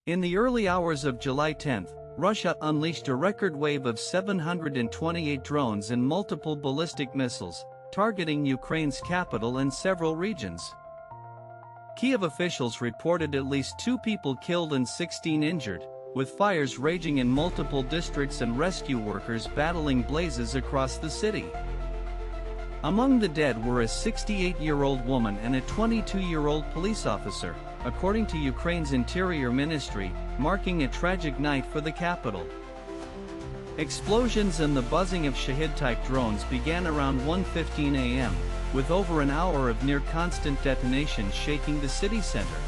In the early hours of July 10, Russia unleashed a record wave of 728 drones and multiple ballistic missiles, targeting Ukraine's capital and several regions. Kyiv officials reported at least 2 people killed and 16 injured, with fires raging in multiple districts and rescue workers battling blazes across the city. Among the dead were a 68-year-old woman and a 22-year-old police officer, according to Ukraine's Interior Ministry, marking a tragic night for the capital. Explosions and the buzzing of Shahid-type drones began around 1:15 a.m., with over an hour of near-constant detonations shaking the city center.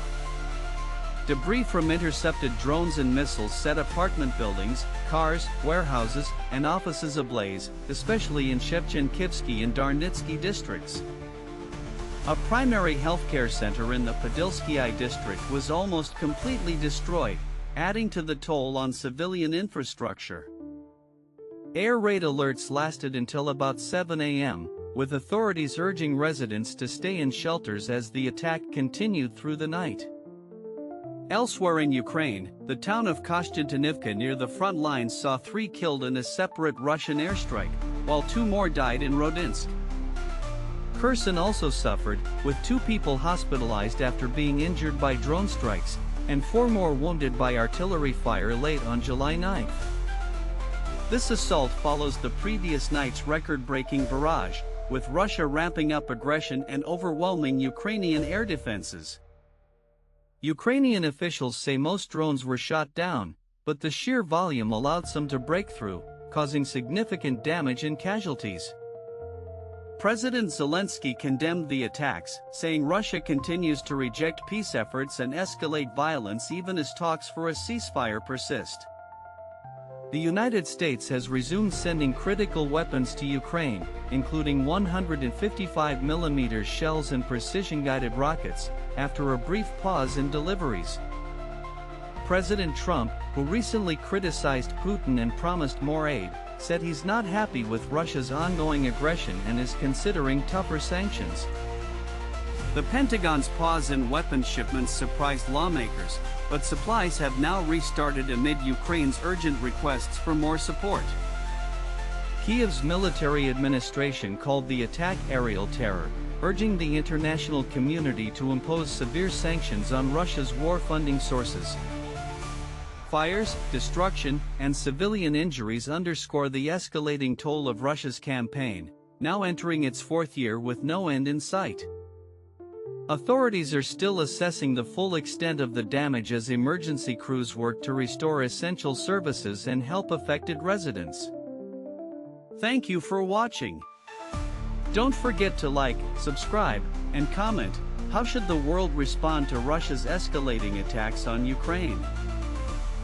Debris from intercepted drones and missiles set apartment buildings, cars, warehouses, and offices ablaze, especially in Shevchenkivsky and Darnitsky districts. A primary healthcare center in the Podilskyi district was almost completely destroyed, adding to the toll on civilian infrastructure. Air raid alerts lasted until about 7 a.m., with authorities urging residents to stay in shelters as the attack continued through the night. Elsewhere in Ukraine, the town of Kostiantynivka near the front lines saw 3 killed in a separate Russian airstrike, while 2 more died in Rodinsk. Kherson also suffered, with 2 people hospitalized after being injured by drone strikes, and 4 more wounded by artillery fire late on July 9. This assault follows the previous night's record-breaking barrage, with Russia ramping up aggression and overwhelming Ukrainian air defenses. Ukrainian officials say most drones were shot down, but the sheer volume allowed some to break through, causing significant damage and casualties. President Zelensky condemned the attacks, saying Russia continues to reject peace efforts and escalate violence even as talks for a ceasefire persist. The United States has resumed sending critical weapons to Ukraine, including 155mm shells and precision-guided rockets, after a brief pause in deliveries. President Trump, who recently criticized Putin and promised more aid, said he's not happy with Russia's ongoing aggression and is considering tougher sanctions. The Pentagon's pause in weapons shipments surprised lawmakers, but supplies have now restarted amid Ukraine's urgent requests for more support. Kyiv's military administration called the attack aerial terror, urging the international community to impose severe sanctions on Russia's war funding sources. Fires, destruction, and civilian injuries underscore the escalating toll of Russia's campaign, now entering its 4th year with no end in sight. Authorities are still assessing the full extent of the damage as emergency crews work to restore essential services and help affected residents. Thank you for watching. Don't forget to like, subscribe, and comment. How should the world respond to Russia's escalating attacks on Ukraine?